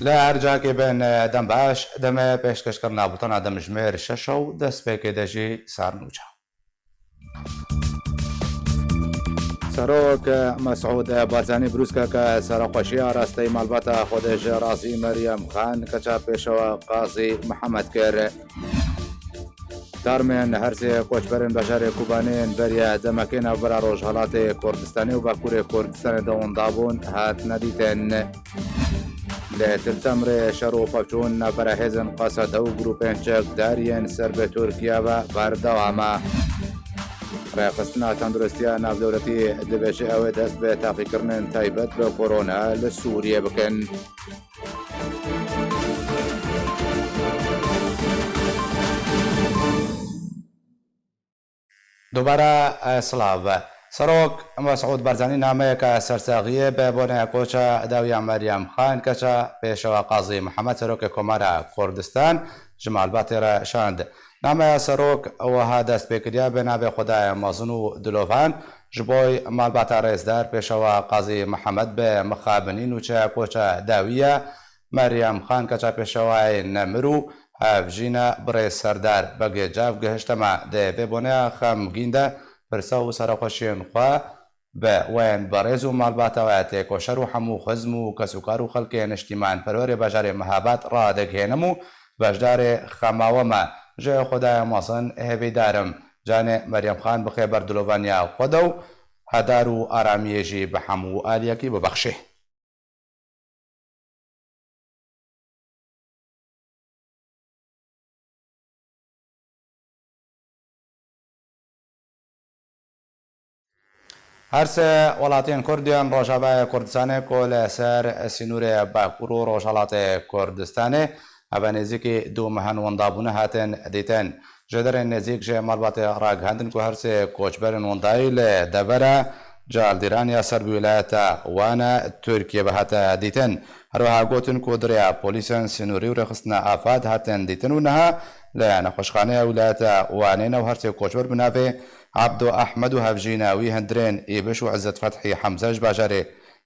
لا هەرجاکێ بێن دەم باش دەمە پێشکەشکردنا بوتەنا دەمژمێر 6 و دەست پێکێ دەژی سارنوچە. سەرۆک مەسعود بارزانی بروسکە کە سەرخۆشیە ڕاستەی ماڵباتە خۆدێژ ڕاستی مەریەم خان کەچا پێشەوە قازی محەممەد کرد. دارمێن هەرسێ کۆچبەرن بەژارێ کوبانێن بەریە دەمەکەینە بەرا ڕۆژهەڵاتی کوردستانی و باکوورێ کوردستانی دەوەندابوون هات نەدیتێن. لە تلتەمرێ شەڕ و پەچوون نەبەرەهێزن قەسەدە و گروپێن چەکداریەن سەر بە تورکیا بە بەردەوامە. ڕێخستنا تەندروستیە ناودەوڵەتی دەبێژێ ئەوێ دەست بێ تاقیکردن تایبەت بە کۆرۆنا لە سووریە بکەن. دووبارە سڵاو سەرۆک مەسعود بارزانی نامەیەکە سەرساغیە بە بۆنەیە کۆچە داویە مەریەم خان کەچە پێشەوە قازی محەممەد سەرۆکە کۆمارە کوردستان ژمالباتێرە شاند. نامەیە سەرۆک ئەوەها دەست پێکردیا بە نابێ خۆدایە مەزن و دلۆڤان ji بۆی مالباتە ڕێزدار پێشەوە قازی محەممەد بە مخابنین و چە کۆچە داویە مەریەم خان کەچە پێشەوەی نەمر و هەڤژینە بڕێ سەردار بەگێجاف گەهشتەمە دەبێ بۆنەیە خەمگیندە پرسە و سەرخۆشیێن خوا بە وێن بەڕێز و ماڵباتەوە تێکۆشەر و هەموو خزم و کەسوکار و خەڵکێ نیشتیمان پەروەرێ بەژارێ مەهابات ڕادەگهێنم و بەشدارێ خەماوەمە ژێ خۆدایە مەسن هێویدارم جانێ مەریەم خان بخێ بەردلۆڤانیا خۆدە و هەدار و ئارامیێژی بە هەموو ئالیەکی ببەخشێ. هەرسێ وڵاتیان کوردیان ڕۆژاوای کوردستانê ku li ser sînûrê Bakur û Rojhilatê Kurdistanê heve nêzîkî du mehan wendabûne hatin dîtin. Ji derên nêzik jê malbatê ragihandin ku hersê koçberên wendayî li devera caldîraniya ser bi wilayeta wane Tirkiye ve hate dîtin. Herweha gotin ku dirêya polîsên sînûrî û rêxistina afad hatin dîtin û niha li nexweşxaneya wilayeta Wanê ne û hersê koçber bi navê عبدو احمد و هەڤژیناوی هەندرێن ئێبش و عزت فەتحی حەمزەش باژارێ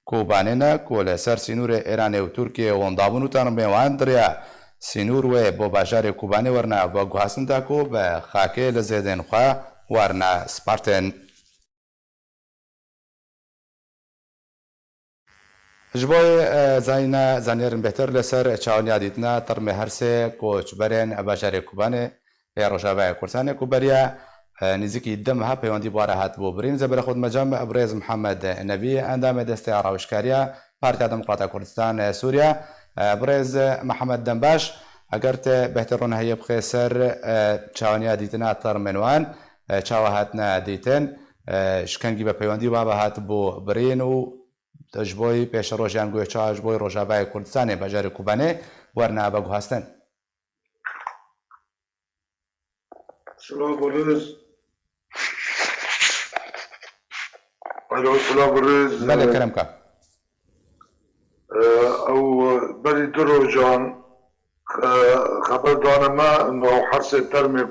کۆبانێنە کۆ لەسەر سینوورێ ئێرانێ و تورکیە وەندابوون و تەنمێوان دریا سینوور وێ بۆ باژارێ کوبانێ وەرنا بە گوهاسندا کۆ بە خاکێ لە زێدێنخوا وارنا سپارتن. ji bo zanêrin bêhtir li ser çawiniya dîtina tirmê hersê koçberên bajarê Kubanê ya Rojavayê Kurdistanê ku beriya نزیکی دم ها پیوندی باره هات بو برین زبر خود مجمع ابرز محمد نبی اندام دسته راوشکاریا پارتیا دموکرات کردستان سوریا ابرز محمد دنباش اگر ته بهترون هیب خسر چاونیا دیتنا تر منوان چاوهاتنا دیتن شکنگی به پیوندی بابا هات بو برین و تجبوی پیش روجان گوی چاجبوی روجاوای کردستان بجار کوبانه ورنا بگو هستن. سلام بروز الو سلام بروز بله کرم که او بری درو جان خبر دانما انه حرس ترمي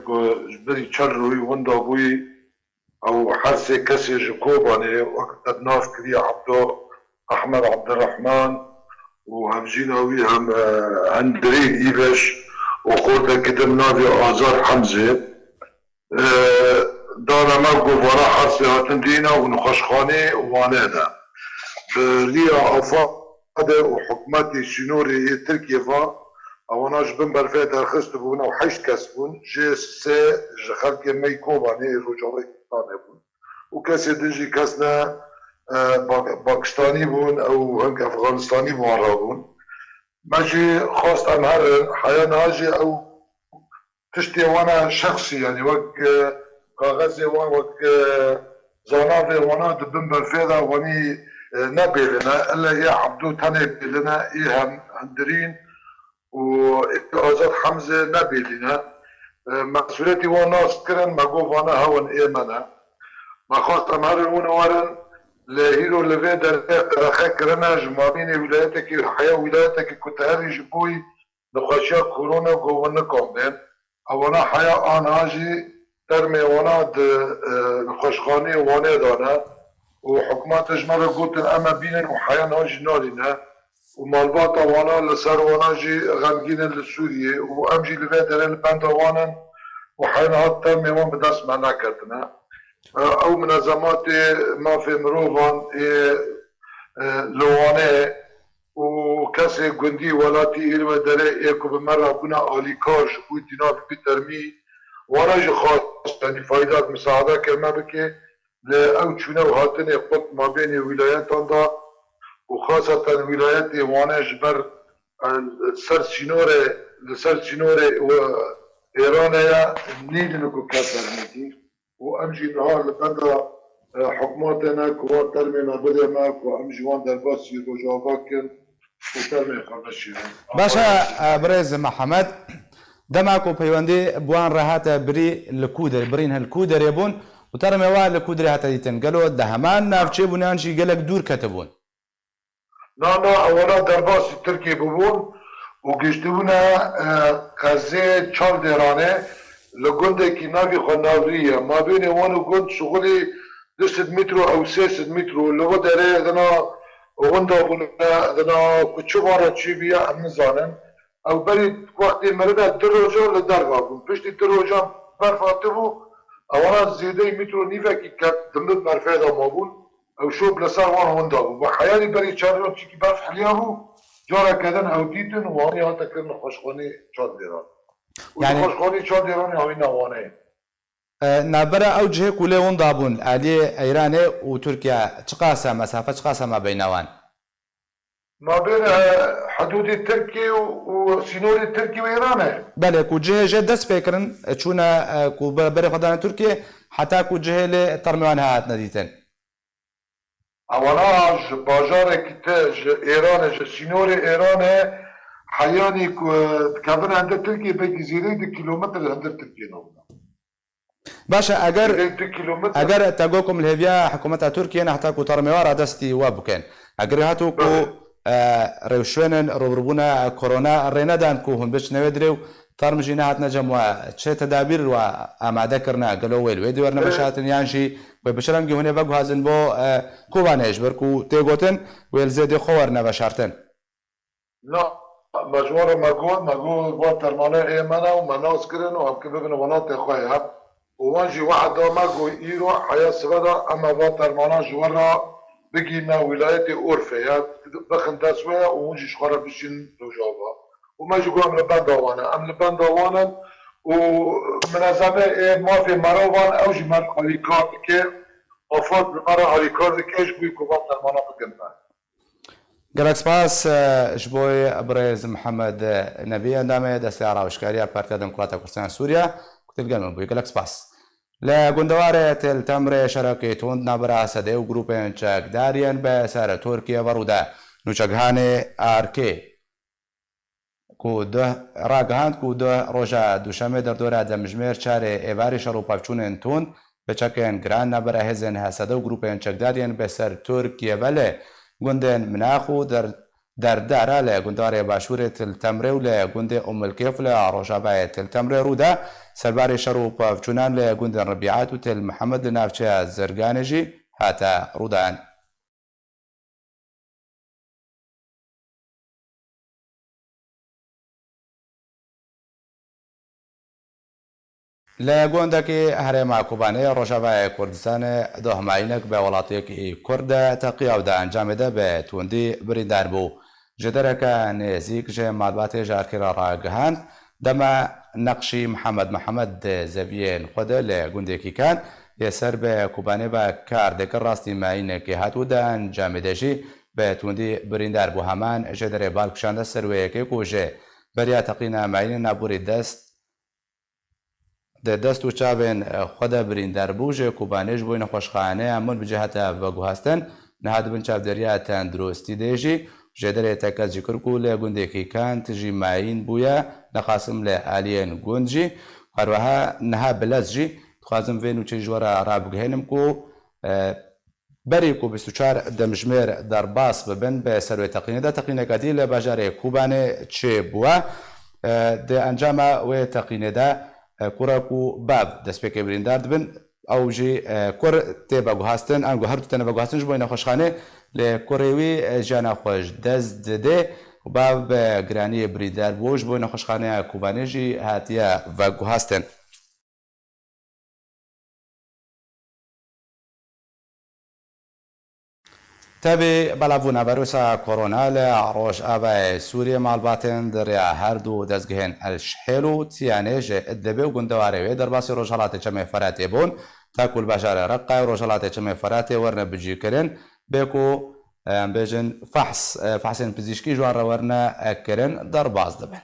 بری چر روی وندا بوی او حرس کسی جکوبانه وقت ناف کری عبدو احمد عبدالرحمن و همجیناوی هم هندرین ایوش و خورده کدم ناوی آزار حمزه دانا ما گوارا حرسی هاتن دینا و نخشخانه وانه ده لیا افاده و حکمتی شنوری ترکیه فا اواناش بن برفه درخست بون و 8 کس بون جه سه خلق میکوبانه رجاوه کتانه بون و کسی دنجی کسنا باکستانی بون او هنگ افغانستانی بون را بون مجی خواستم هر حیان هاجی او تشتي وانا شخصي يعني وك كاغزي وك زنافي وانا دبن بالفيضة واني نبي لنا الا يا عبدو تنبي لنا ايهم هندرين وازاد حمزة نبي لنا مسؤوليتي وانا سكرن ما قوف وانا هون ايمانا ما خاصة مهرن وانا ورن لهيرو لفيدا رخاكرنا جمامين ولايتك حياة ولايتك كنت هاري جبوي نخشى كورونا قوانا كومبين اوانا حیا آنهاجی در میوانا خوشخانه وانه دانه و حکومتش مرا گوتن اما بینن و حیا نهاجی نالینه ومالباطا وانا لسر وانا جي غمجين لسوريا وامجي لفادر البندا وانا وحين هاتا ميوان بداس معنا كرتنا او منظمات ما في مروفان لوانه وكسي قندي ولاتي إلما داري إيكو بمرة بنا آليكاج ويدينا بترمي وانا جي خاص يعني فايدات مساعدة كما بكي لأو تشونا وهاتن يقبط ما بين ولايات دا وخاصة ولايات وانا جبر سر سينوري وإيرانيا نيل نكو كاتر نتي وأمجي نهار لبندا حكوماتنا كوات ترمي ما بدأ معك وأمجي وان درباسي رجاواكن وترمي خمشي باشا بريز محمد دماكو بيوندي بوان راهاتا بري الكودر برين هالكودر يبون وترمي وان الكودر هاتا يتن قالوا دهمان نافشي بنانشي قالك دور كتبون نا اولا درباسي تركي ببون وقشتونا قزي چال ديرانه لقنده كي نافي خناورية ما بين وان وقند شغلي 200 متر او 300 متر لو داره دنا وندا دنا كچو بارا چي بيا امنزانن او بري وقت مردا دروجا لدرغا بون پشتي دروجا برفاتبو اولا زيده متر نيفا كي كات دمد برفادا مابون او شو بلسار وان وندا بو حيالي بري چارون چي كي برف حليابو جارا كدن او ديتن واني هاتا كرن خوشخوني چال ديران يعني خوشخوني چال ديران هاوينا واني نابرا او جهه كله ون دابون علي ايران وتركيا تقاسا مسافه تقاسا ما بينوان ما بين حدود التركي وسينور التركي وايران بله كو جهه جدس فكرن تشونا كو بري خدان تركيا حتى كو جهه لترميوان هات نديتن اولا باجار كتاج ايران سينور ايران حياني كابن عند تركيا بجزيره كيلومتر عند تركيا باشا اگر تاگوكم الهيفيا حكومة تركيا نحتاجو ترميوارا دستي وابكن اگر هاتو كو روشوين روبربونا كورونا الرينادان كو هم بيش نويدريو ترمجينا هات نجموا تشي تدابير واماده كرنا قالوا ويل ويدي ورنا بشاتن يانشي وبشرنجي هنا بقو هازن بو كوبانيش بركو تيغوتن ويل زيدي خورنا بشارتن لا مجموعة مقول بوترمانا ايمانا ومناس كرن وابكبن وناطي خويا وانجي واحد ماكو يرو حياة سبدا اما بوترمانا جورا بقينا ولايتي اورفيا بخن تسويا وانجي شخارا بشين رجابا وما يجوا ام لبندوانا ومنظمة ما في مروان او جمال هاليكارد كي وفات بمرا هاليكارد كيش بيكو بوترمانا بقينا گەلک سپاس ji بۆی برێز محەممەد نەبی ئەندامێ دەستی ڕاوشکاریە پارتیا دموکراتە کوردستان سووریا کوتلگەلمە بووی گەلک سپاس لە گوندەوارێ تێلتەمرێ شەرەکەی تۆند نابرا سەدەی و گروپێن چەکداریان بە سەرە تورکیا بەڕوودا نوچەکهانێ ئارکێ ڕاگەهاند و دو ڕۆژە دووشەمێ دەردۆرە دەمژمێر چارێ ئێواری شەڕ و پاپچوونێن تۆند بچەکێن گران نەبرە هێزن هەسەدە و گروپێن چەکداریان بەسەر تورکیا بەلێ گوندێن مناخ و دەردارە لە گوندارێ باشوورێ تلتەمرێ و لە گوندێ ئوملکێف لە ڕۆژابایە تلتەمرێ ڕوودا سەرباری شەڕ و پاڤچوونان لە گوندێن ڕبیعات و تل محەممەد لە ناوچەیە زەرگانێژی هاتە ڕوودان. لە گۆندێکی هەرێما کوبانەیە ڕۆژاوای کوردستانە دۆهماینەك بە وڵاتێکی کوردە تەقیاودا ئەنجامێدە بە توندی بریندار بوو ژێدەرەکە نێزیک ژێ مادباتێ ژارکێرە ڕاگەهاند دەما نەقشی محەممەد زەڤیێن خۆدە لە گوندێکی کان لێسەر بە کوبانێ بە کاردێکە ڕاستی ماینێکی هاتوودا ئەنجامێدەژی بە توندی بریندار بوو هەمان ژێدەرێ باڵکشاندە سەروەیەکەی کوژێ بەریا تەقینە ماینە نابووری دەست و چاوێن خۆدە بریندار بوو ژێ کوبانێش بووی نەخۆشخانەیە من بجێهاتە بە گوهاستن نەهات بن چاودێریا تەندروستی دێژی ژێدەرێ تەکەزی کرد و لە گوندێکی کان تژی ماین بووە نەخاسم لە ئالیێن گوندجی هەروەها نەها بلەزجی دخوازم vê nûçê ji we re rabigihênim ku berê ku 24 demjimêr derbas bibin bi serwê teqînê de teqîneka dî li bajarê Kubanê çê bûye di encama wê teqînê de kura ku bav destpêkê birîndar dibin ew jî kur tê veguhastin an gu her du tene veguhastin ji bo nexweşxanê لە کوڕێوی ژیانە خۆش دەست دەدێ و با بە گرانی بریدار بۆش بۆ نەخۆشخانەیە کوبانێژی هاتیە بە گوهاستن. تابێ بەڵابوونا ڤایرۆسا کۆڕۆنا لە ڕۆژئاوای سووریە ماڵباتێن دەڕیا هەردوو دەستگەهێن ئەلشحێل و تیانێژێ دەبێ و گوندەوارەوێ دەرباسی ڕۆژهەڵاتی چەمێ فەراتێ بوون تاکول باشارە ڕقای ڕۆژهەڵاتی چەمێ فەراتێ وەرنە بجیکردن بێک و بێژن فحسێن پزیشکی ژوانڕە وەرنە ئەکردن دەرباز دەبن.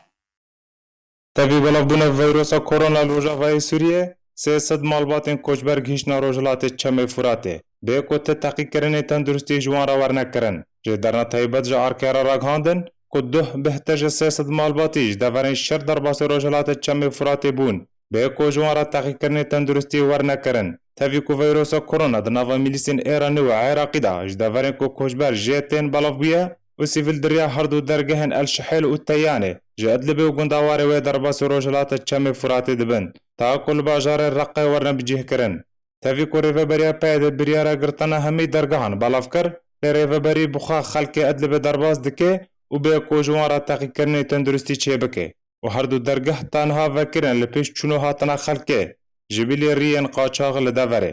تەوی بەڵاوبوونە ڤایرۆسا کۆڕۆنا لە ڕۆژاوای سووریە 300 ماڵباتên koçber gihîştna rojhilatê çemê Furatê bê ku te teqîkirinê tenduristî ji wan re wernekirin ji derna taybet ji arkera ragihandin ku duh bihter ji 300 malbatî ji deverên şer derbasê rojhilatê çemê Furatê bûn bê ku ji wan re teqîkirinê tenduristî wernekirin. Tevî ku veyrosa korona di nava milîsên Îranî û Iraqî de ji deverên ku koçber jê tên belav bûye û sîvîl diriya herdû dergehên Elşihêl û Teyanê ji Idlibê û gundawarê wê derbasê rojhilatê çemê Furatê dibin ta ku li bajarê Reqqê werne bicihkirin. Tevî ku rêveberiya PYD biryara girtina hemî dergehan belav kir lê rêveberî bixwe xelkê Idlibê derbas dike û bê ku ji wan re teqîkirinê tenduristî çêbike û herdû dergeh tanha vekirin li pêş çûnû hatina xelkê ji bilê rîyên qaçax li deverê.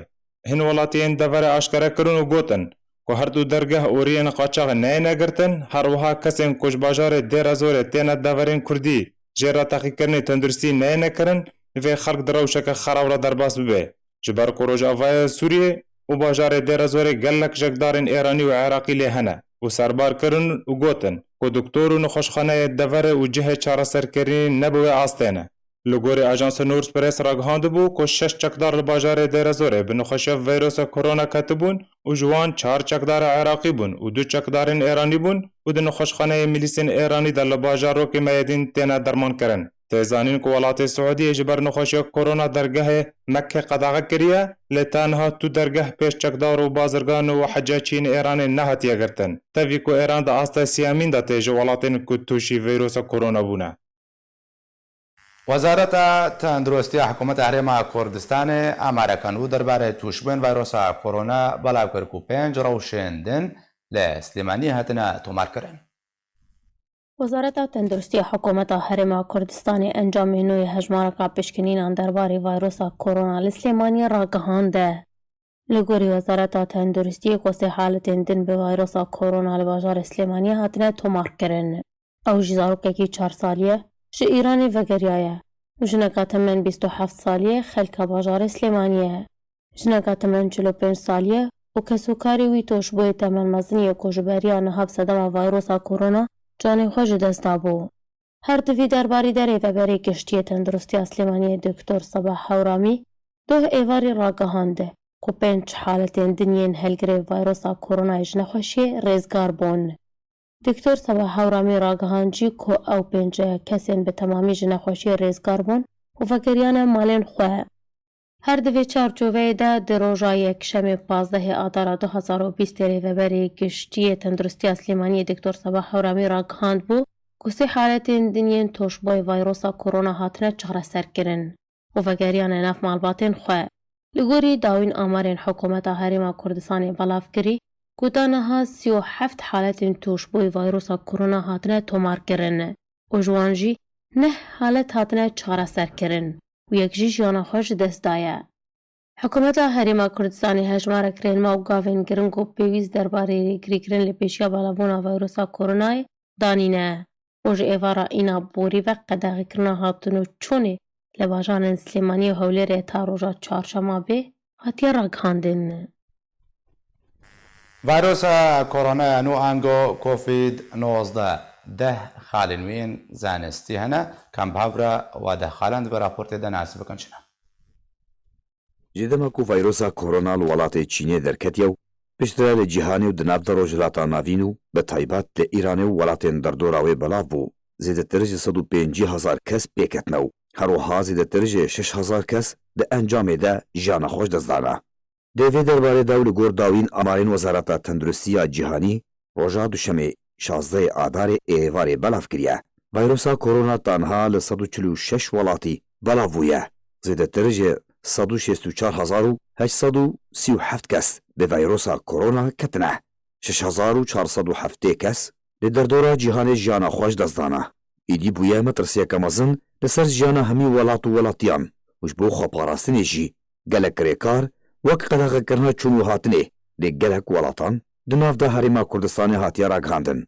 Hin welatiyên deverê aşkere kirin û gotin ku herdû dergeh û rîyên qaçax neyne girtin her wiha kesên ku ji bajarê Dêrezorê têne deverên Kurdî jê re teqîkirinê tenduristî neyne kirin vê xelk di rewşeke xerab re derbas bibe. Ji ber ku Rojavayê Sûriyê û bajarê Dêrezorê gelek jekdarên Îranî û Iraqî lê hene û serbar kirin û gotin ku doktor û nixweşxaneyê deverê û cihê çareserkirinî ne bi wê astê ne. Li gorî Ajansa Nurs Press ragihandibû ku 6 çekdar li bajarê Dêrezorê bi nixweşiya veyrosa korona ketibûn û ji wan 4 çekdar Iraqî bûn û 2 çekdarên Îranî bûn û di nixweşxaneyê milîsên Îranî de li bajarokê Meyedîn têne derman kirin. Têzanîn ku welatê Siûdiyê ji ber nixweşiya korona dergehê Mekke qedexe kiriye lê tenha tu dergeh pêş çekdar û bazirgan û hececîn Îranê nehatiye girtin. Tevî ku Îran di asta siyamîn de tê ji welatên ku tûşî veyrosa korona bûne. وەزارەتە تەندروستیە حکوومەتە هەرێما کوردستانê ئامارەکان و دەربارەی تووشبوون ڤایرۆسا کۆڕۆنا بەڵاوکرد و 5 ڕەوشێندن لە سلێمانی هاتنە تۆمارکردن. وەزارەتە تەندروستیە حکوومەتە هەرێما کوردستانê encamê nû yê hejmareka piştgirînan derbarê vayrosa korona li Slêmaniyê ragihande. Li gorî Wezareta Tenduristiyê ku sê haletên din bi vayrosa korona li bajarê Slêmaniyê hatine tomarkirin. Ew jî zarokekî 4 salî ji Îranê vegeriyaye û jineka temen 27 salî xelka bajarê Slêmaniyê. Jineka temen 45 salî û kesûkarê wî toşbûyê temen mezin ku ji beriya niha bi sedema vayrosa korona canê xwe ji dest dabû. Her divî derbarî de rêveberê Giştiyê Tendurustiya Slêmaniyê Dr. Sabah Hewramî doh êvarî ragihande ku 5 haletên din yên helgirê vayrosa koronayê ji nexweşiyê rêzgar bûn. Dr. Sabah Hewramî ragihandî ku ew 5 kesên bi temamî ji nexweşiyê rêzgar bûn û vegeriyane malên xwe. Her divê çarçoveyê de di roja yekşemê 15 Adara 2020 rêveberê Giştiyê Tendurustiya Slêmaniyê Dr. Sabah Hewramî ragihand bû ku sê haletên din yên toşboyê vayrosa korona hatine çareserkirin û vegeriyane nav malbatên xwe. Li gorî dawîn amarên hikûmeta Herêma Kurdistanê belav kirî ku daniha 37 haletên toşboyê vayrosa korona hatine tomarkirin û ji wan jî 9 halet hatine çareserkirin û yek jî jiyana xwe ji dest daye. Hikûmeta Herêma Kurdistanê hejmarek rênma û gavên giring û pêwîst derbarê rêgirîkirin li pêşiya belavbûna vayrosa koronayê danîne û ji êvara îna borî ve qedexîkirina hatin û çûnê li bajarên Slêmaniyê û Hewlêrê ta roja çarşema bê hatiye ragihandin. ڤایرۆسا کۆڕۆنایە نو ئانگۆ کۆڤید-19 ده خالên wê yên zanistî hene kam bihawra wa deh xalan dibe raportê de nasî bikin çi ne. Ji dema ku vayrosa korona li welatê Çînê derketiye û piştre li cîhanê û di nav de rojhilata navîn û bi taybet li Îranê û welatên derdora wê belav bû, zêdetir ji 150,000 kes pêketine û her wiha zêdetir ji 6,000 kes di encamê de jiyana xwe ji dest dane. Devê derbarê de li gor dawîn amarên Wezareta Tendurustiya Cîhanî roja duşemê 16 Adarê êvarê belav kiriye. Vayrosa korona tanha li 146 welatî belav bûye. Zêdetir ji 164,837 kes bi vayrosa korona ketine. 6407 کەس لە دەردۆرە جیهانê ژیانە خۆش دەستدانە. ئیدی بوویە مەترسیەکە مەزن لەسەر ژیانە هەمی وڵات و وڵاتیان وش بۆ خۆپاراستنێژی gelek کرێکار وەک قەدەغەکردنە چوون و هاتنێ لێ gelek وڵاتان di navda Herêma Kurdistanê hatiye ragihandin.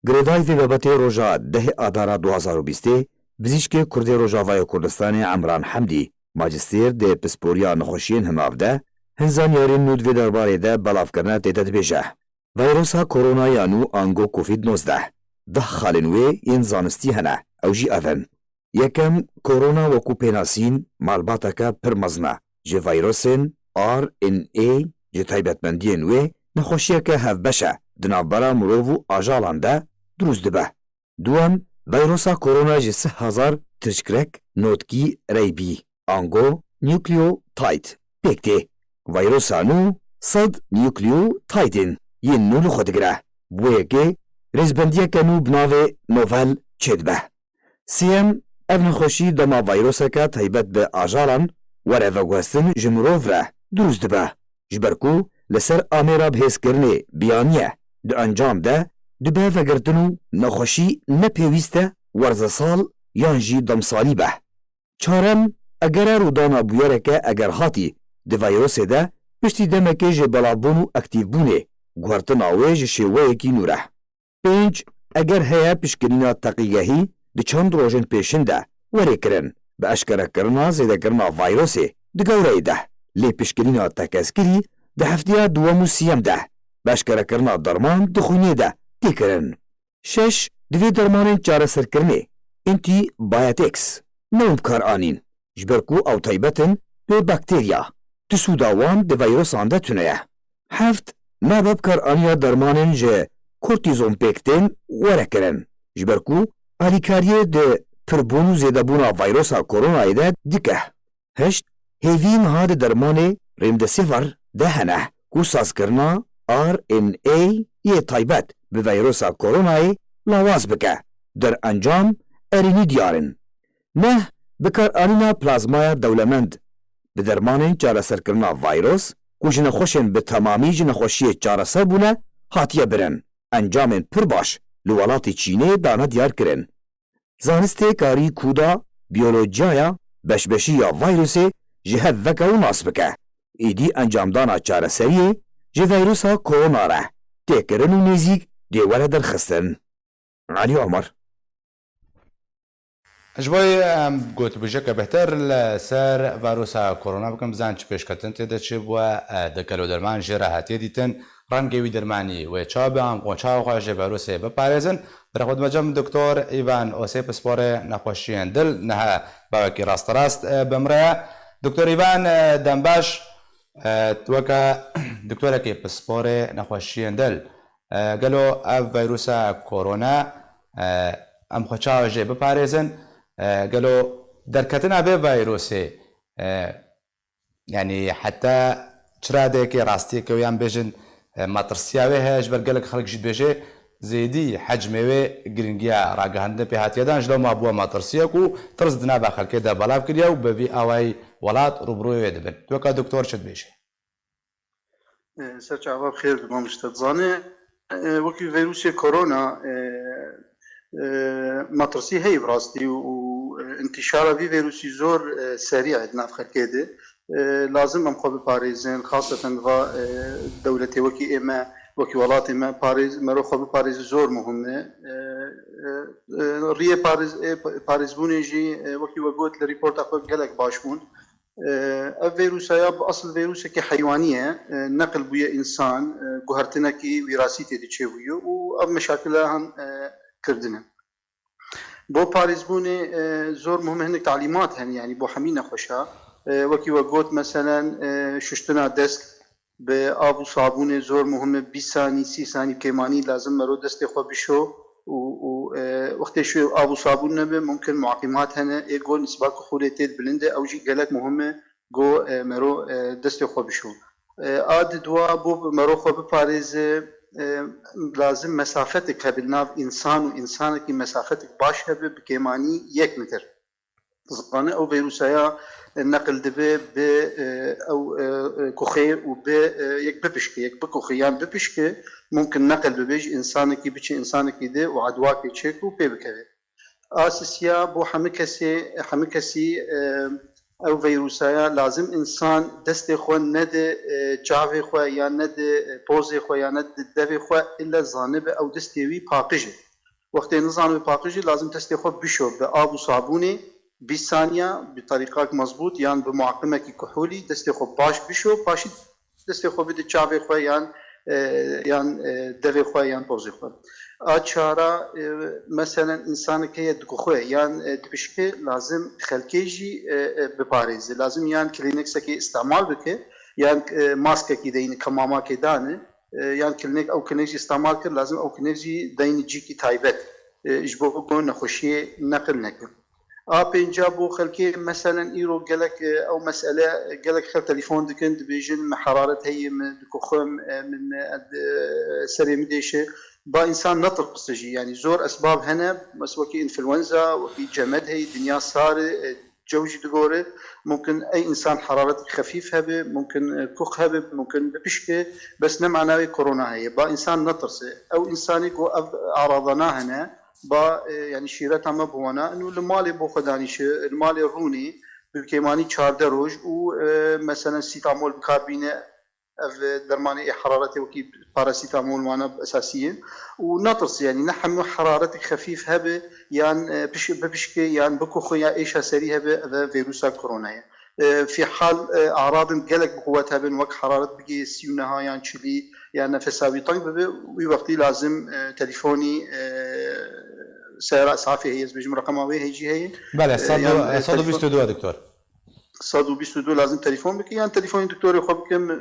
Girêdayî vê babetê roja 10 Adara 2020 Bizîşkê Kurdê Rojavaya Kurdistanê Emran Hemdî majistêr dê pisporiya nexweşiyên himav de hin zanyarên nû di vê derbarê de belavkirine têde dibêje. Vîrusa koronaya nû ango Covid-19 deh xalên wê yên zanistî hene ew jî ev in. Yekem korona wekû pênasîn malbateke pir mezin e ji vîrusên RNA ji taybetmendiyên wê nexweşiyeke hevbeş e di navbera mirov û ajalan de drûst dibe. Duem vîrusa korona ji 1000 tirşkirek notkî reybî ango nucleotide pêk tê. Vîrusa nû 100 nucleotidên yên nû li xwe digire. Bu yekê rêzbendiyeke nû bi navê novel çê dibe. Sêyem ev nexweşî dema vîruseke taybet bi ajalan were veguhestin ji mirov re drûst dibe. Ji ber ku li ser amêra bihêzkirinê biyaniye di encam de dibe vegirtin û nexweşî nepêwîst e werzesal yan jî demsalî be. Çarem eger e rûdana bûyereke eger hatî di vîrusê de piştî demekê ji belavbûn û aktîvbûnê guhertina wê ji şêweyekî nû re. 5 eger heye piştgirîna teqîgehî di çend rojên pêşin de werê kirin bi eşkerekirina zêdekirina vîrusê di gewreyê de lê piştgirîna tekeskirî di heftiya duwem û sîyem de bi eşkerekirina derman di xwînê de tê kirin. 6 di vê dermanên çareserkirinê antibiotics ne bikar anîn ji ber ku ew taybetin bi bakterya di sûda wan di vîrusan de tune ye. 7 nabe bikaraniya dermanên ji kortîzon pêktên were kirin ji ber ku alîkariyê di pirbûn û zêdebûna vîrusa koronayê de dike. 8 hêvî niha di dermanê remdesivir de hene ku sazkirina RNA yê taybet bi vîrusa koronayê lawaz bike. Derencam erînî diyarin. 9 bikaranîna plazmaya dewlemend bi dermanên çareserkirina vîrus ku ji nexweşên bi temamî ji nexweşiyê çareser bûne hatiye birin. Encamên pir baş li welatê Çînê dane diyar kirin. Zanistê karî kûda biyolojiyaya beşbeşîya vîrusê ji hev veke û nas bike. Êdî encamdana çareseriyê ji vîrusa korona re têkirin û nêzik dê were derxistin. Alî Omar ji bo em gotbûjeke bihter li ser vîrusa korona bikim bizan çi pêşketin têde çi bûye dikelo derman jê re hatiye dîtin rengê wî dermanî wê çabe em qoçawa xwe ji vîrusê biparêzin. Birxwedmecem Doktor Îvan Osê pisporê nexweşiyên dil niha bawekî rasterast bimre. Doktor Îvan dembaş weke doktorekî pisporê nexweşiyên dil gelo ev vîrusa korona em xwe çawa jê biparêzin gelo derketina vê vîrusê yanî heta çiradekê rastiyekê yan bêjin matirsiya wê heye ji ber gelek xelk jî dibêje zêdî hecmê wê giringiya ragihandinê pê hatiye dan ji loma bûye matirsiyek û tirs di nava xelkê de belav kiriye û bi vî awayî welat rûbirûyê wê dibin. Weka doktor çi dibêje? Serçava xêr dimamişte zanê wekî vîrusê korona matirsî heye bi rastî û intîşara vî vîrusî zor serî di nav xelkê de lazim em xwe biparêzin xaseten va dewletê wekî ême wekî welatê me merov xwe biparêzin zor muhim e. Riyê parêzbûnê jî wekî we got li rîporta xwe gelek baş bûn. Ev vîrusaya bi asl vîrusekî heywanî ye neqil bûye însan guhertinekî wîrasî tê diçêbûye û ev meşakilan kirdine. Bo parêzbûnê zor muhim hinek talîmat hene yanî bo hemî nexweşa wekî we got meselen şuştina dest bi av û sabûnê zor muhim e 20 sanî 30 sanî kêmanî lazim merov destê xwe bişo û wextê şû av û sabûn nebe mumkin muaqîmat hene ê got nisba ku xulê tê bilind e ew jî gelek muhim e got merov destê xwe bişo. A di dua bo merov xwe biparêze lazim mesafetek hebe li nav însan û însanekî mesafetek baş hebe bi kêmanî 1 metr. تزانه او فيروسايا نقل دبي ب او كوخي وب يك ببشكي يك بكوخيان ببشكي ممكن نقل ببيج انسانكي بيجي انسانكي دي وعدواكي تشيكو بيبكوي اساسيا بو حمكسي او فيروسايا لازم انسان دستي خو ند جافي خو يا ند بوزي خو يا ند دبي خو الا زانب او دستي وي باقجي وقت نظام باقجي لازم دستي خو بشو بآب وصابوني 20 ثانية بطريقة مضبوط يعني بمعقمة كحولي دستي خو باش بشو باشي دستي خو بدي جافي خو يعني دبي خو يعني بوزي خو آچارا مثلا انسان که دکوخه يعني دبشكي لازم خلكيجي بباريزي لازم يعني كلينكس كي استعمال بك يعني ماسك كي دين كماما كي دانه يعني كلينك او كلينكس استعمال كر لازم او كلينكسي دين جي كي تايبت اجبو نخوشي نقل نكر پینجا بو خلكي مثلا ايرو قالك او مساله قالك خل تليفون دكن دبيجن حراره هي من دكوخم من سري مديشه با انسان نطر قصجي يعني زور اسباب هنا بس وكي انفلونزا وكي جمد هي دنيا صار جوجي دغوره ممكن اي انسان حرارته خفيف هبه ممكن كوخ هبه ممكن بشكه بس نمعناوي كورونا هي با انسان نطرسه او انساني كو اعراضنا هنا با يعني شيرتها ما بوانا انه المالي بو خدانيش المالي روني بالكيماني 4 روج ومثلا سيتامول كاربينه درماني حرارتي وكي باراسيتامول معنا اساسيه ونطرس يعني نحن حرارتك خفيف هبه يعني بشكي يعني بكو خويا ايش سري هبه فيروس كورونا في حال اعراض قلق بقوتها بين وقت حراره بقي سيونها يعني شلي يعني نفساوي طيب وقتي لازم تليفوني سيارة اسعافي هي بيجم رقمها هيجي هي بله صدو 22 دكتور 122 لازم تليفون بك يعني تليفون دكتوري خو بكم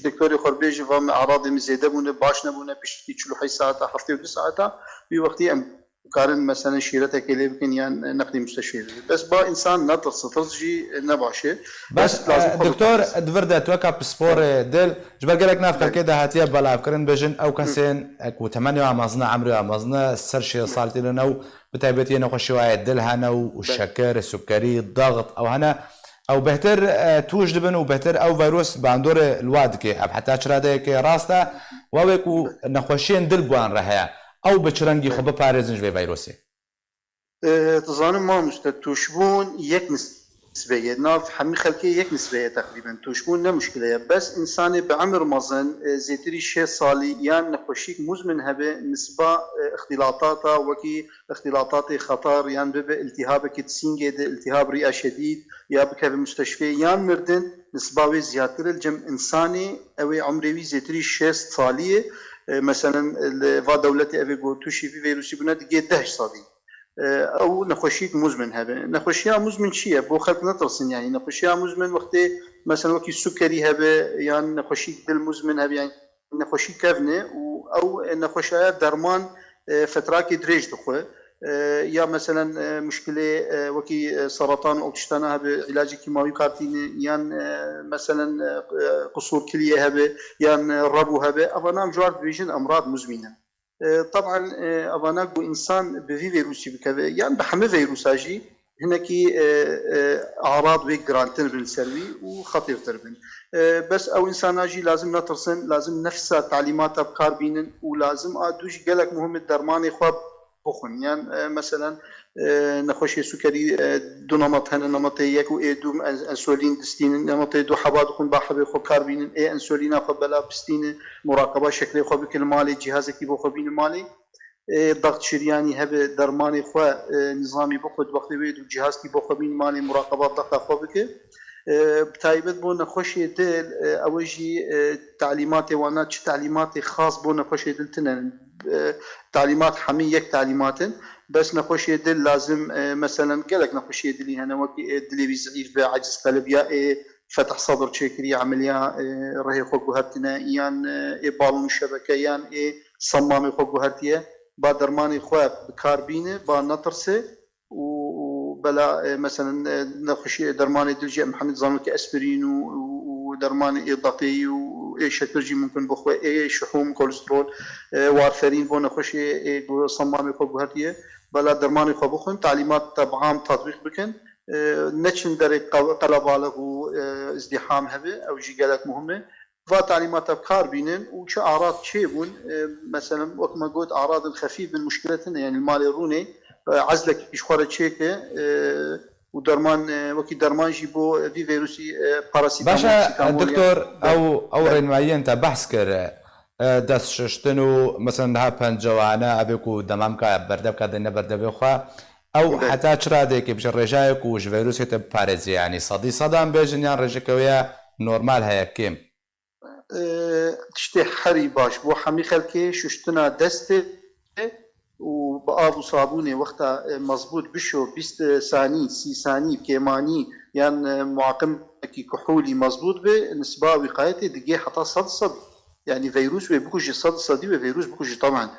دكتوري خو بيجي فم اعراض مزيده بونه باش نبونه بشتي تشلو حي ساعات هفتي ودي ساعات بوقتي ام قارن مثلا شيرتك اللي يمكن يعني نقدي مستشفى بس با انسان نطر سترجي نباشه بس دكتور دفردا توكا بسبور دل جبر قالك نافك كده هاتيه بلا فكرن بجن او كسين اكو 8 مازنا عمري مازنا سرشي صالتي لنا بتايبتي انا خشوايه دل هنا والشكر السكري الضغط او هنا او بهتر توجد بن وبهتر او فيروس باندور الواد كي اب حتى شراده كي راسته وابكو نخوشين دل بوان رهيا او بچرنگی خو بپارێزن ژێ ڤایرۆسێ تزانم مامۆستا توشبوون یەک نسبەیە ناف هەمی خەڵکی یەک نسبەیە تقریبا توشبوون نەمشکلەیە بەس ئینسانی بەعمر مەزن زێتری 6 ساڵی یان نەخۆشیک مزمن هەبێ نسبە اختلاطاتە وەکی اختلاطاتی خەطر یان ببێ التهابێکی سینگێ دێ التهاب ڕئە شەدید یا بکە بە مستەشفێ یان مردن نسباوی زیاترە لەجەم ئینسانی ئەوەی عمرێوی زێتری 6 ساڵیە مثلا va devletê evê got tu şîvî vîrusî bûne dige 10 salî ew nexweşiyek muzmin hebe nexweşiya muzmin çi ye bo xelk netirsin yani nexweşiya muzmin wextê mesela wekî sukerî hebe yan nexweşîk dil muzmin hebe yani nexweşî kevne û ew nexweşaya derman fetrakê dirêj dixwe یا مثلا مشكله وكي سرطان او تشتنا هبه علاج كيماوي كارتين يان مثلا قصور كليه هبه يان ربو هبه ابانام جوار بيجن امراض مزمنه طبعا اباناك بو انسان بفي فيروسي بكذا يعني بحمل فيروساجي هناكي اعراض ويك جرانتن بالسروي وخطير تربن بس او انسان اجي لازم نترسن لازم نفس تعليمات ابكار بينن ولازم ادوش قالك مهم الدرماني خواب بخون يعني مثلا نخوشي سكري دو نمط هنا نمط يك و دو انسولين دستين نمط دو حبات خون بحبي خو كاربين اي انسولين خو بلا بستين مراقبه شكلي خو بكل مالي جهازك بو خو بين مالي ضغط شرياني هب درماني خو نظامي بخد وقت بيد جهازك بو خو بين مالي مراقبه ضغط خو بك بتايبت بو نخوشي دل اوجي تعليمات وانا تعليمات خاص بو نخوشي دلتنا تعليمات حمي يك تعليمات بس نخوشي دل لازم مثلا قالك نخوشي دلي هنا وكي دلي بيزعيف بعجز قلب يا فتح صدر شكري عمليه رهي خوكو هرتنا يان بالون شبكه يان صمامي خوكو هرتيه با درماني خواب بكاربينه با نطرسه وبلا مثلا نخوشي درماني دلجي محمد زانوكي اسبرين ودرماني ضغطي شكرجي ممكن بخوة شحوم كوليسترول وارفرين بو نخوشي صمامي خوب هاتيه بلا درماني خو بخون تعليمات عام تطبيق بكن نچن دري قلبالغ و ازدحام هبه او جي قالك مهمه فتعليمات بكار بينن وش اعراض شيبون مثلا وقت ما قلت اعراض الخفيف من مشكلتنا يعني المالي روني عزلك يشخر تشيكه ودرمان وكي درمان جيبو في فيروسي باراسيتامول باشا دكتور او رنمایی انت بحث کر دست ششتنو مثلا ها پنجوانا ابيكو دمام کا بردب کا دنه بردب خو او حتى چرا ديك بش رجايك وش فيروس باريزي يعني صدام بيجن يعني رجكويا نورمال هيا كيم تشتي حري باش بو حمي خلكي ششتنا دسته وبآب وصابوني وقتها مضبوط بشو 20 ثانية 6 ثانية كيماني يعني معقم كي كحولي مضبوط به نسبة وقايته دقيقة حتى صد يعني فيروس بكوجي صدي وفيروس بكوجي طبعا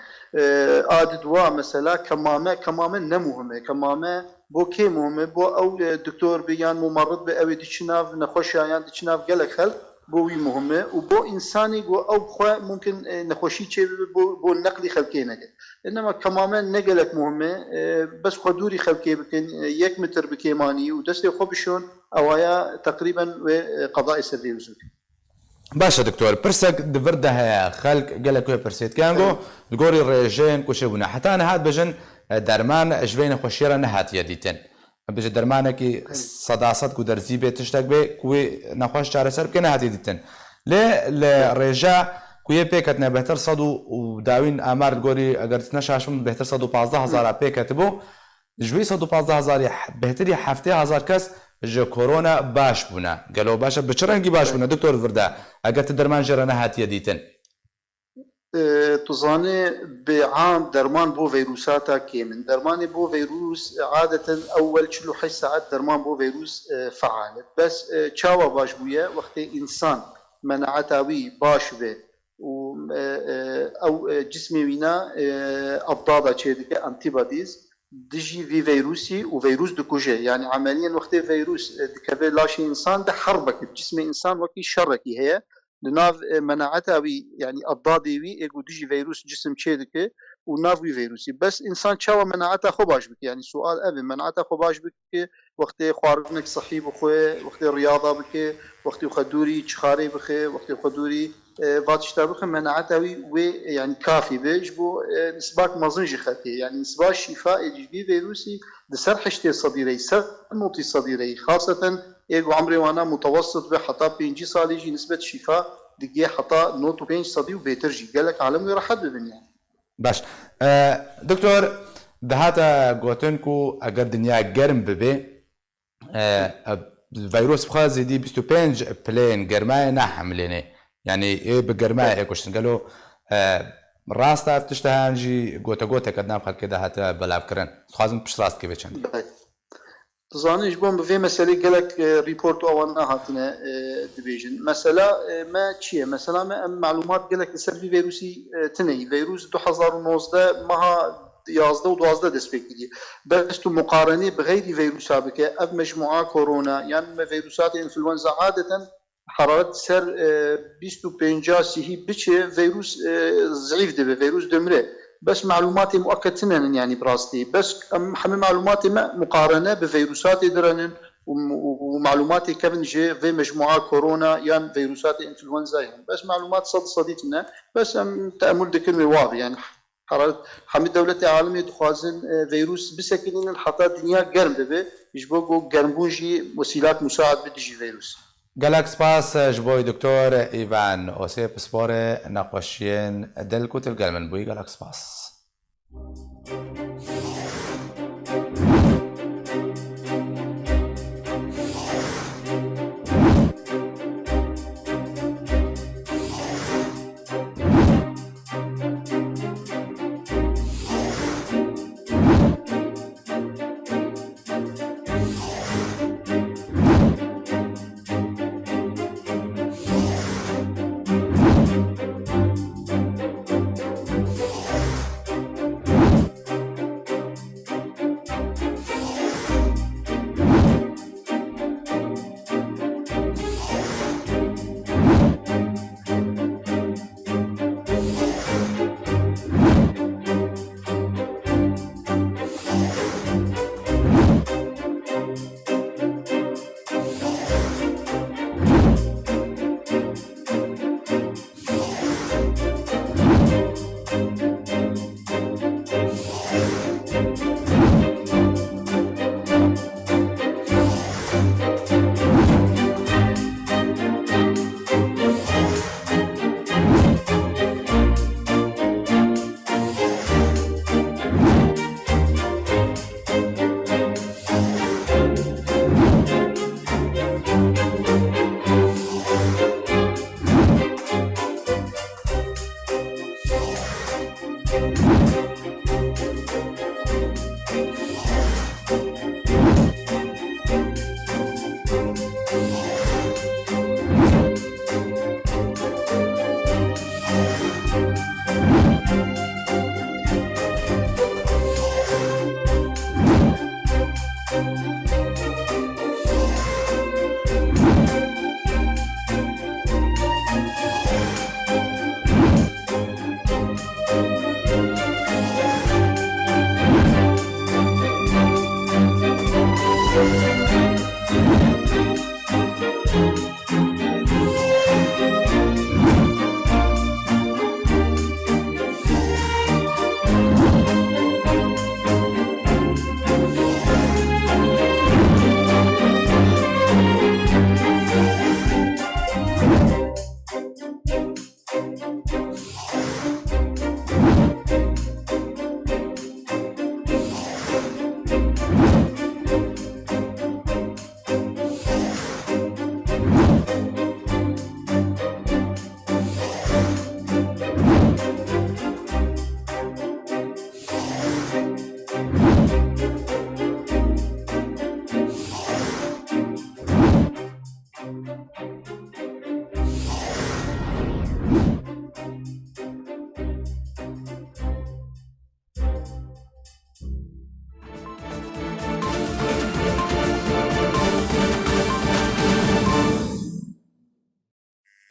آد دواء مثلا كمامة نمهمة كمامة بو كي مهمة بو او دكتور بيان ممرض بأوي ديشناف نخوشا يعني ديشناف قالك خلق بوي مهمة وبو إنساني جو أو خوا ممكن نخوشي شيء بو النقل خلقينك إنما كماما نقلك مهمة بس خدوري خلقي بكن 1 متر بكيماني ودستي خوبشون أوايا تقريبا قضاء الفيروس. باشا دكتور برسك دفرده هيا خلق قالك وي برسيت كانغو الجوري ريجين كوشيبونا حتى انا هاد بجن درمان جبين خوشيرا نهات يديتن بجد درمانكي صداصت كو درزي بي تشتاق بي كوي نخوش چاره سر بكي نهات يديتن لي ريجا كوي بيكتنا بهتر صدو وداوين امار الجوري اگر تنشاشم بهتر صدو 15000 بيكتبو جوي صدو 15000 بهتري حفته 1000 كس جا كورونا باش بونا قالوا باشا بچرنگي باش بونا دكتور فردا اگر تدرمان جرنا هات يديتن تظاني بعام درمان بو فيروساتا كيمن درمان بو فيروس عادة أول شلو حي ساعات درمان بو فيروس فعال بس تشاوا باش بويا وقت إنسان مناعتاوي باش به أو جسمي وينا أضدادا تشيدك أنتي بوديز دجي في فيروسي وفيروس دكوجي يعني عمليا وقت فيروس دكبه لاشي إنسان ده حربك بجسم إنسان وكي شركي هي لناف مناعتاوي يعني أضدادي إيجو دجي فيروس جسم تشيدك ونافي فيروسي بس إنسان شاوى مناعته خباش بك يعني سؤال أبي مناعته خباش بك وقت خوارنك صحي بخوي وقت الرياضة بك وقت خدوري تشخاري بخي وقت خدوري فاتشتابخ مناعتاوي ويعني كافي بيجبو نسباك مازنجي خاتي يعني نسبة شفاء الجي فيروسي دسر حشتي صديري سر موتي صديري خاصة إيجو عمري وانا متوسط بحطا 5 صاليجي نسبة شفاء دقيقة حطا نوتو 5 صدي وبيترجي قالك عالم يرحب ببن يعني باش دكتور دهاتا قوتنكو اگر دنيا گرم ببي الفيروس بخوا زيدي 25 بلين گرماي نحمليني يعني ايه بگرماي ايكوشتن قالوا راستا تشتهانجي قوتا قدام خلق كده هاتا بلاب كرن خوازم بش راست كيف چند تظانيش بوم بفي مسألة قالك ريبورت أوانا هاتنا ديفيجن مسألة ما تشيه مسألة ما معلومات قالك السلبي فيروسي تني فيروس 2019 مها 11 و 12 دسبيكلي بس تو مقارنة بغير فيروسات بك أب مجموعة كورونا يعني فيروسات إنفلونزا عادة حرارة سر 25 سيهي بتشي فيروس ضعيف دبي فيروس دمره بس معلوماتي مؤكدة يعني براستي بس حمل معلوماتي مقارنة بفيروسات درنن ومعلوماتي كمان جي في مجموعة كورونا يعني فيروسات انفلونزا يعني بس معلومات صديتنا بس تأمل دي كلمة واضح يعني حرارة حمل دولة عالمية دخوازن فيروس بسكنين الحطات دنيا قرم دبي يجبوكو قرمبونجي وسيلات مساعد بديجي فيروس گلک سپاس جبوی دکتور ایوان اوسیپ سپور نقاشین دل کوتل گلمن بوی گلک سپاس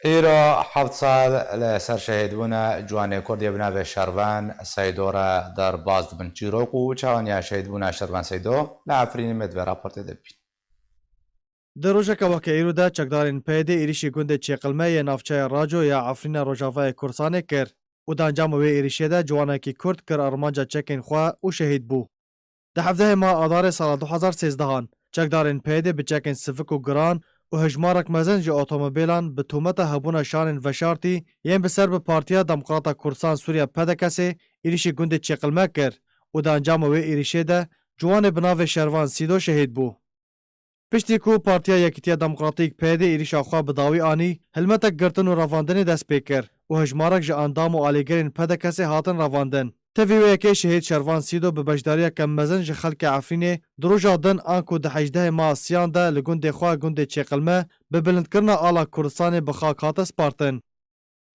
ئیرۆ حەوت ساڵ لەسەر شەهیدبوونە جوانێ کوردی بناوێ شەروان سەیدۆرە دەرباز دبن چیرۆک و چاوانیا شەهیدبوونە شەروان سەیدۆ لە ئافرینی مێدوێ راپۆرتێ دەبین. Di rojeka weke îro de çekdarên peyedê êrişî gundê Çêqilme yê navçeya Raco ya Efrîna Rojavayê Kursanê kir û di encama wê êrişê de ciwanekî Kurd kir armanca çekên xwe û şehîd bû. Di hevdehê ma adarê sala 2013 çekdarên peyedê bi çekên sivik û giran û hejmarek mezin ji otomobîlan bi tûmeta hebûna şanên veşartî yên bi ser bi Partiya Demokrata Kursan Sûriya PDKSê êrişî gundê Çêqilme kir û di encama wê êrişê de ciwanê bi navê Şervan Sîdo şehîd bû. Piştî ku Partiya Yekîtiya Demokratîk PYD êrişa xwe bi dawî anî hilmetek girtin û revandinê dest pê kir û hejmarek ji endam û alîgerên PDKSê hatin revandin. Tevî wê yekê şehîd Şervan Sîdo bi beşdariyeke mezin ji xelkê Efrînê di roja din an ku di 18 Masiyan de li gundê xwe gundê Çêqilme bi bilindkirina ala Kurdistanê bi xak hate spartin.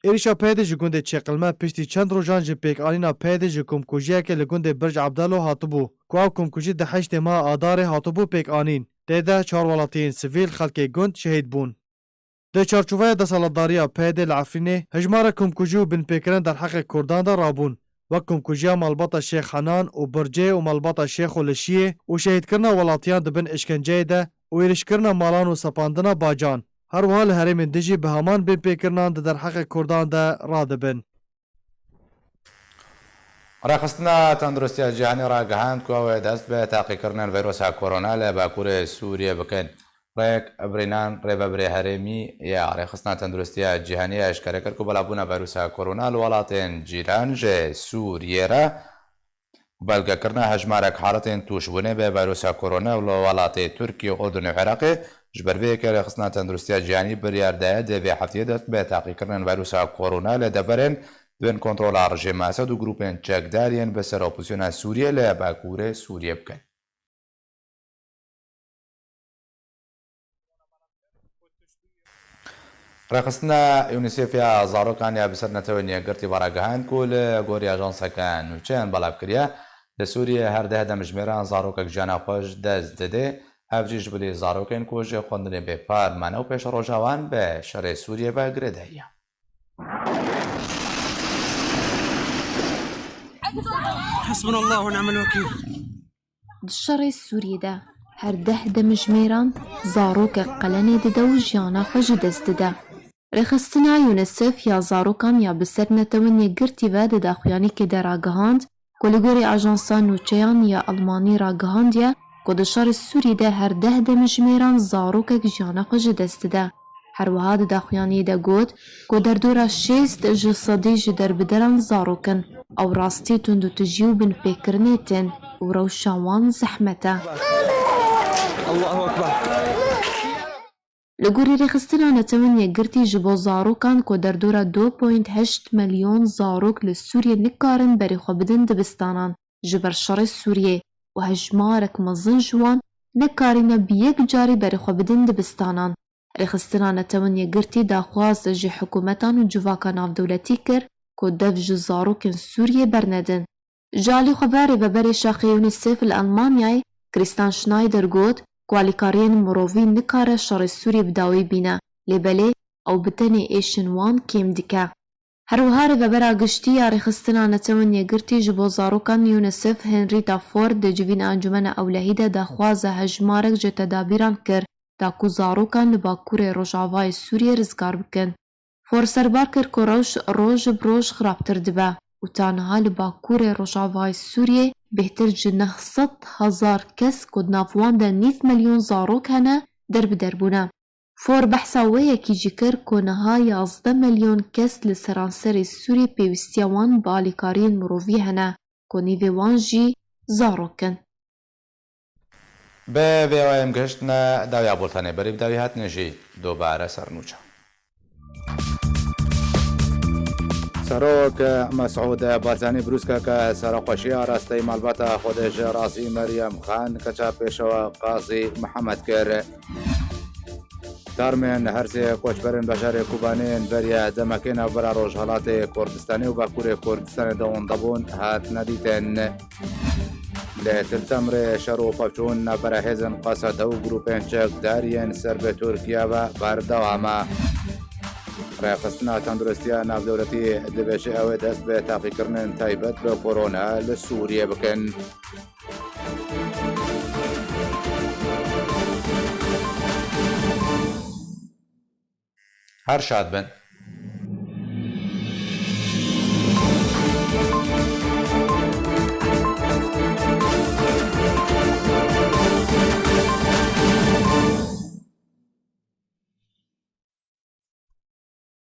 Êrişa PYD ji gundê Çêqilme piştî çend rojan ji pêkanîna PYD ji komkujiyekê li gundê Birc Ebdelo hatibû ku ew komkujî di 8 ma adarê hatibû pêkanîn. Têde çar welatiyên sivîl xelkê gund şehîd bûn. Di çarçoveya desaletdariya PYD li Efrînê hejmarek komkujî û binpêkirin derheqê Kurdan de rabûn. Wek komkujiya malbata Şêx Henan û Bircê û malbata Şêx û Lişiyê û şehîdkirina welatiyan dibin işkenceyê de û êrişkirina malan û sepandina bacan. Her wiha li herêmên din jî bi heman binpêkirinan di derheqê Kurdan de radibin. ڕاخستنا تەندروستیە جیهانی ڕاگەهاند کو ئەوێ دەست بە تاقیکردنیان ڤایرۆسا کۆرۆنا لە باکوورێ سووریە بکەن. ڕێک ئەبرینان ڕێبەبرێ هەرێمی یا ڕێخستنا تەندروستیە جیهانی ئاشکارە کرد و بەڵابوونە ڤایرۆسا کۆرۆنا لە وڵاتێن جیران ژێ سووریێرە بەلگەکردنە هەژمارێک حاڵەتێن توشبوونێ بە ڤایرۆسا کۆرۆنا و لە وڵاتی تورکی و ئۆردن و عێراقی ji ber vê yekê rêxistina tenduristiya cihanî biryardaya dê vê hefteyê dest bê taqîkirinên vîrusa korona lê deverên bên kontrola rejîma Esed û grûpên çekdariyên bi ser opozisyona Sûriye lê bakurê Sûriye bikin. Rêxistina UNICEF ya zarokan ya bi ser netewên yekgirtî baragihand ku li gorî ajanseka nûçeyan belav kiriye li Sûriye her deh demijmêran zarokek jiyana xwe ji dest didê. Ev jî ji bilî zarokên ku ji xwendinê bêpar mane û pêşeroja wan bi şerê Sûriye ve girêdahiye. حسبنا الله ونعم الوكيل. Di şerê Sûriyê de her deh demijmêran zarokek qelenê dide û jiyana xwe ji dest dide. Rêxistina UNICEF ya zarokan ya bi ser netewên yekgirtî ve di daxuyanîkê de ragihand ku li gorî ajansa nûçeyan ya Almanî ragihandiye ku di şerê Sûriyê de her deh demijmêran zarokek jiyana xwe ji dest dide. Her wiha di daxuyaniyê de got ku derdora 6 ji sedî ji derbideran zarokin ew rastî tundûtijî û binpêkirinê tên û rewşa wan zehmet e. Allahu Ekber. Li gorî rêxistina netewên yekgirtî ji bo zarokan ku derdora 2.8 milyon zarok li Sûriyê nikarin berê xwe bidin dibistanan ji ber şerê Sûriyê û hejmarek mezin ji wan nekarîne bi yek carî berê xwe bidin dibistanan. Rêxistina netewên yekgirtî daxwaz ji hikûmetan û civaka navdewletî kir ku dev ji zarokên Sûriyê bernedin. Ji alî xwe rêveberê şaxê UNICEF li Almanyayê Christian Schneider got ku alîkariyên mirovî nikare şerê Sûriyê bi dawî bîne lê belê ew bi tenê êşin wan kêm dike. Her wiha rêvebera giştî ya rêxistina netewên yekgirtî ji bo zarokan UNICEF Henrietta Ford di civîna Encûmena Ewlehî de daxwaza hejmarek ji tedabîran kir da ku zarokan li bakurê Rojavayê Sûriyê rizgar bikin. Ford serbar kir ku roj bi roj xirabtir dibe û tanîha li bakurê Rojavayê Sûriyê bêhtir ji 900,000 kes ku nav wan de 9 milyon zarok hene derbîderbûne. Ford behsa wê yekî jî kir ku niha 11 milyon kes li seranserê Sûriyê pêwîstiya wan bi alîkariyên mirovî hene ku nîvê wan jî zarokin. Bi vê em gihiştine dawiya boltanê berî bi dawî hatine jî dobare ser nûçe. Serok Mesûd Barzanî brûskeke serxweşiya rasteyî malbata Xwedê ji Razî Meryem Xan keça pêşewa Qazî Mihemed kir. Tarmên hersê koçberên beşerê Kubaniyên beriya demekê navbera Rojhilatê Kurdistanê û Bakurê Kurdistanê de wan debûn hatine dîtin. Li Tiltemirê şer û pevçûn navbera hêzên Qased û grûpên çekdariyên ser bi Tirkiye ve berdewam e. ڕێخستنا تەندروستیە ناودەوڵەتی دەبێژێ ئەوێ دەست بە تاقیکردن تایبەت بە کۆرۆنا لە سووریە بکەن. هەر شاد بن.